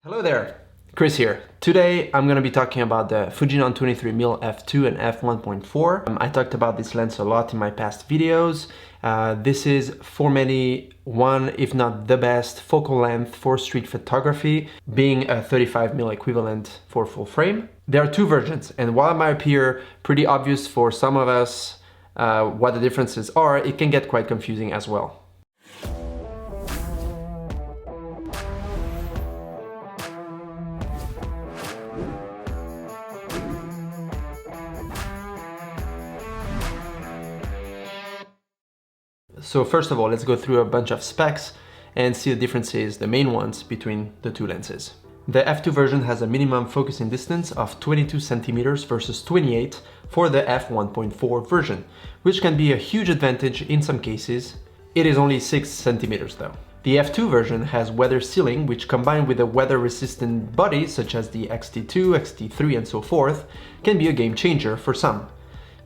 Hello there, Chris here. Today I'm going to be talking about the Fujinon 23mm f2 and f1.4. I talked about this lens a lot in my past videos. This is for many one, if not the best, focal length for street photography, being a 35mm equivalent for full frame. There are two versions, and while it might appear pretty obvious for some of us what the differences are, it can get quite confusing as well. So first of all, let's go through a bunch of specs and see the differences, the main ones, between the two lenses. The f2 version has a minimum focusing distance of 22 centimeters versus 28 for the f1.4 version, which can be a huge advantage in some cases. It is only 6 centimeters though. The f2 version has weather sealing, which combined with a weather-resistant body such as the XT2, XT3 and so forth, can be a game changer for some.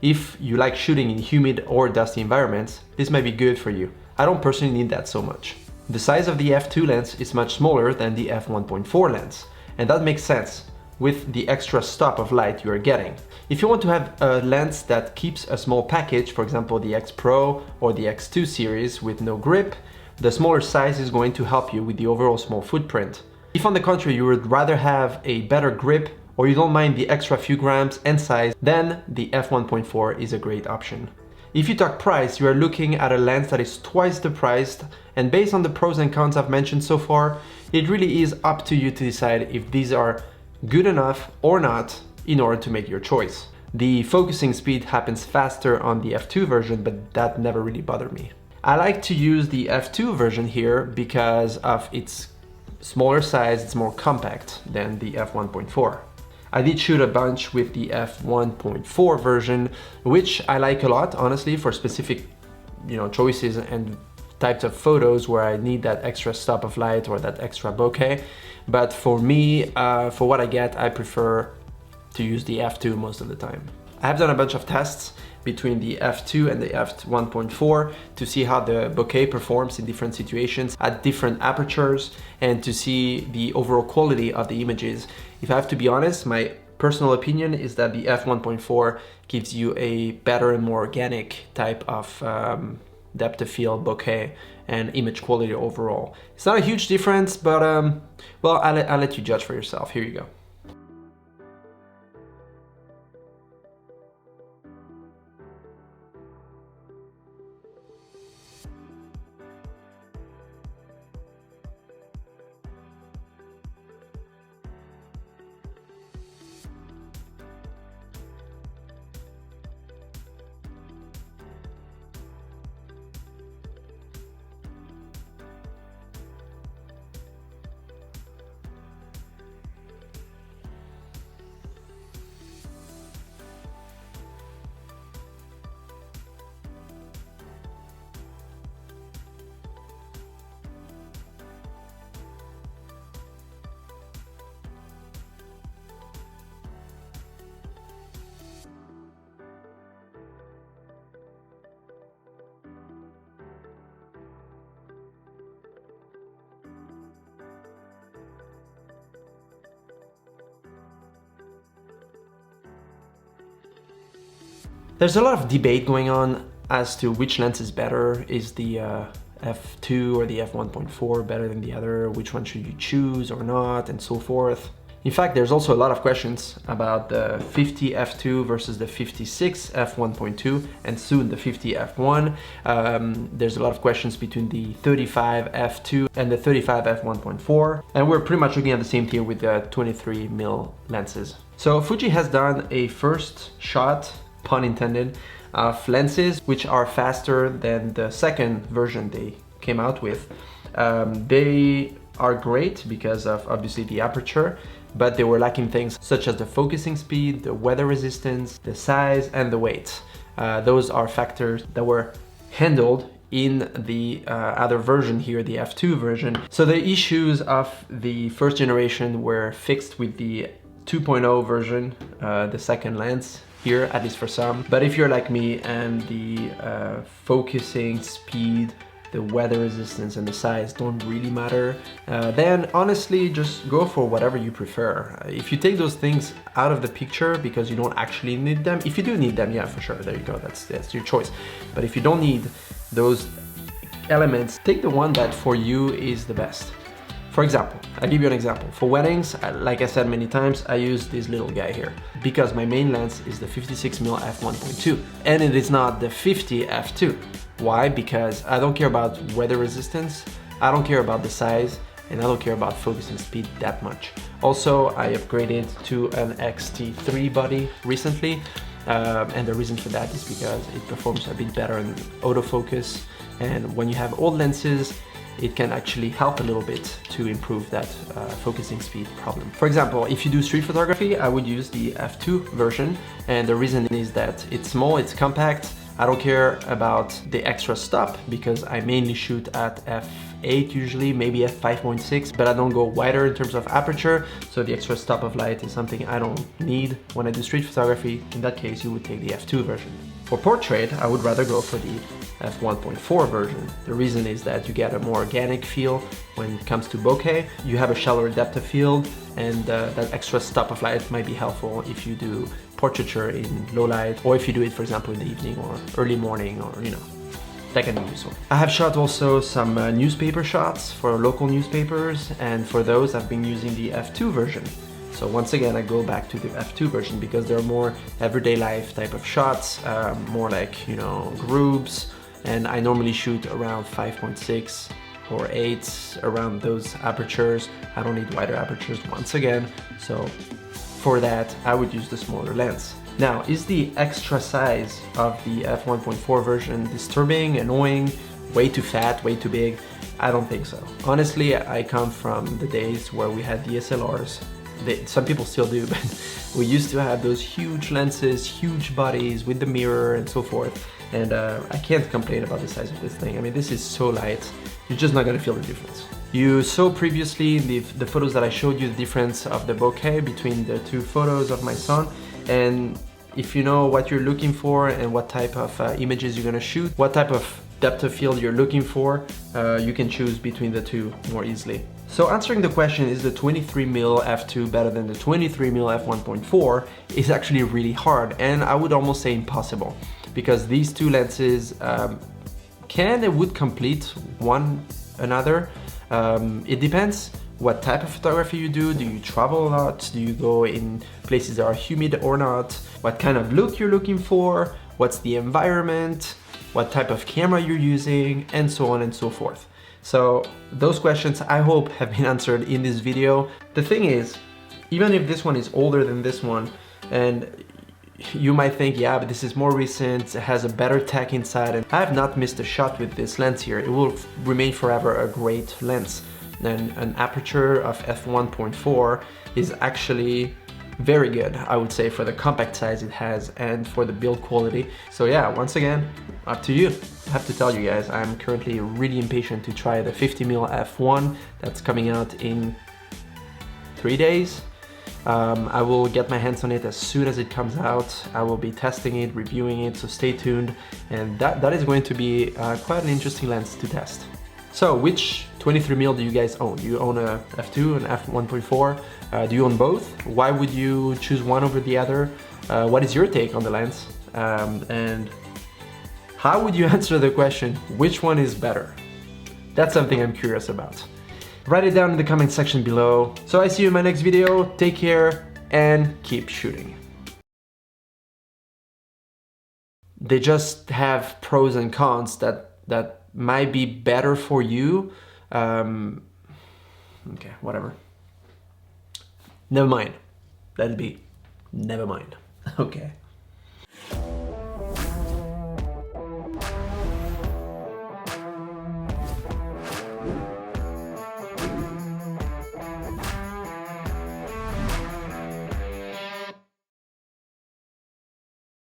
If you like shooting in humid or dusty environments, this might be good for you. I don't personally need that so much. The size of the f2 lens is much smaller than the f1.4 lens, and that makes sense with the extra stop of light you are getting. If you want to have a lens that keeps a small package, for example the X Pro or the X2 series with no grip, the smaller size is going to help you with the overall small footprint. If on the contrary you would rather have a better grip or you don't mind the extra few grams and size, then the f1.4 is a great option. If you talk price, you are looking at a lens that is twice the price, and based on the pros and cons I've mentioned so far, it really is up to you to decide if these are good enough or not in order to make your choice. The focusing speed happens faster on the f2 version, but that never really bothered me. I like to use the f2 version here because of its smaller size. It's more compact than the f1.4. I did shoot a bunch with the f1.4 version, which I like a lot, honestly, for specific, choices and types of photos where I need that extra stop of light or that extra bokeh. But for me, for what I get, I prefer to use the f2 most of the time. I have done a bunch of tests between the f2 and the f1.4 to see how the bokeh performs in different situations at different apertures and to see the overall quality of the images. If I have to be honest, my personal opinion is that the f1.4 gives you a better and more organic type of depth of field, bokeh, and image quality overall. It's not a huge difference, but well, I'll let you judge for yourself. Here you go. There's a lot of debate going on as to which lens is better. Is the f2 or the f1.4 better than the other? Which one should you choose or not, and so forth. In fact, there's also a lot of questions about the 50 f2 versus the 56 f1.2 and soon the 50 f1. There's a lot of questions between the 35 f2 and the 35 f1.4, and we're pretty much looking at the same thing with the 23mm lenses. So Fuji has done a first shot, pun intended, of lenses which are faster than the second version they came out with. They are great because of obviously the aperture, but they were lacking things such as the focusing speed, the weather resistance, the size, and the weight. Those are factors that were handled in the other version here, the f2 version. So the issues of the first generation were fixed with the 2.0 version, the second lens here, at least for some. But if you're like me and the focusing speed, the weather resistance and the size don't really matter, then honestly just go for whatever you prefer. If you take those things out of the picture because you don't actually need them, if you do need them, yeah, for sure, there you go, that's your choice. But if you don't need those elements, take the one that for you is the best. For example, I'll give you an example. For weddings, like I said many times, I use this little guy here because my main lens is the 56mm f1.2 and it is not the 50 f2. Why? Because I don't care about weather resistance, I don't care about the size, and I don't care about focusing speed that much. Also, I upgraded to an X-T3 body recently, and the reason for that is because it performs a bit better in autofocus, and when you have old lenses, it can actually help a little bit to improve that focusing speed problem. For example, if you do street photography, I would use the f2 version, and the reason is that it's small, it's compact. I don't care about the extra stop because I mainly shoot at f8 usually, maybe f5.6, but I don't go wider in terms of aperture, so the extra stop of light is something I don't need when I do street photography. In that case, you would take the f2 version. For portrait, I would rather go for the f1.4 version. The reason is that you get a more organic feel when it comes to bokeh. You have a shallower depth of field, and that extra stop of light might be helpful if you do portraiture in low light, or if you do it, for example, in the evening or early morning, or that can be useful. I have shot also some newspaper shots for local newspapers, and for those I've been using the f2 version. So once again, I go back to the f2 version because they're more everyday life type of shots, more like, groups, and I normally shoot around 5.6 or 8, around those apertures. I don't need wider apertures once again, so for that, I would use the smaller lens. Now, is the extra size of the f1.4 version disturbing, annoying, way too fat, way too big? I don't think so. Honestly, I come from the days where we had DSLRs. Some people still do, but we used to have those huge lenses, huge bodies with the mirror and so forth. And I can't complain about the size of this thing. I mean, this is so light, you're just not gonna feel the difference. You saw previously in the photos that I showed you the difference of the bokeh between the two photos of my son. And if you know what you're looking for and what type of images you're gonna shoot, what type of depth of field you're looking for, you can choose between the two more easily. So answering the question, is the 23mm f2 better than the 23mm f1.4, is actually really hard, and I would almost say impossible, because these two lenses can and would complete one another. It depends what type of photography you do. Do you travel a lot? Do you go in places that are humid or not? What kind of look you're looking for? What's the environment? What type of camera you're using? And so on and so forth. So those questions, I hope, have been answered in this video. The thing is, even if this one is older than this one, and you might think, yeah, but this is more recent, it has a better tech inside, and I have not missed a shot with this lens here. It will remain forever a great lens. And an aperture of f1.4 is actually very good, I would say, for the compact size it has and for the build quality. So yeah, once again, up to you. I have to tell you guys, I'm currently really impatient to try the 50mm f1 that's coming out in 3 days. I will get my hands on it as soon as it comes out. I will be testing it, reviewing it, so stay tuned. And that is going to be quite an interesting lens to test. So which 23mm do you guys own? Do you own a f2 and f1.4? Do you own both? Why would you choose one over the other? What is your take on the lens? And how would you answer the question, which one is better? That's something I'm curious about. Write it down in the comment section below. So I see you in my next video. Take care and keep shooting. They just have pros and cons that might be better for you. Okay, whatever. Never mind. Let it be. Never mind. Okay.